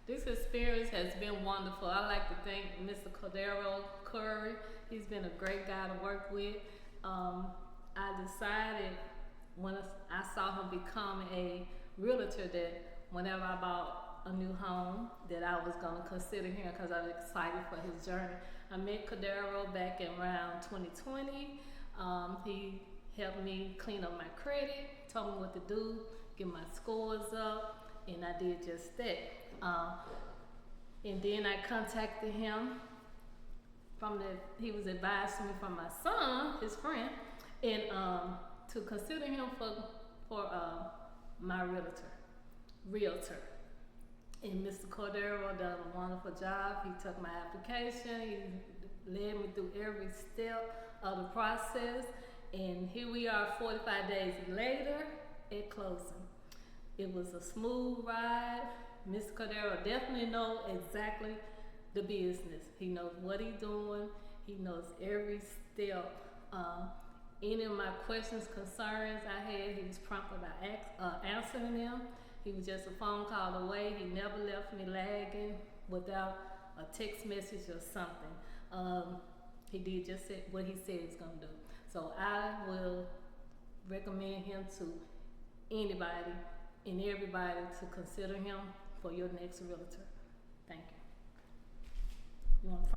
This experience has been wonderful. I like to thank Mr. Cordero Curry. He's been a great guy to work with. I decided when I saw him become a realtor that whenever I bought a new home that I was going to consider him because I was excited for his journey. I met Cordero back in around 2020. He helped me clean up my credit, told me what to do, get my scores up, and I did just that. And then I contacted him he was advised to me from my son, his friend, and to consider him for my realtor. And Mr. Cordero done a wonderful job. He took my application, he led me through every step of the process, and here we are 45 days later at closing. It was a smooth ride. Mr. Cordero definitely knows exactly the business. He knows what he's doing. He knows every step. Any of my questions, concerns I had, he was prompt about answering them. He was just a phone call away. He never left me lagging without a text message or something. He did just what he said he was going to do. So I will recommend him to anybody and everybody to consider him for your next realtor. Thank you. You want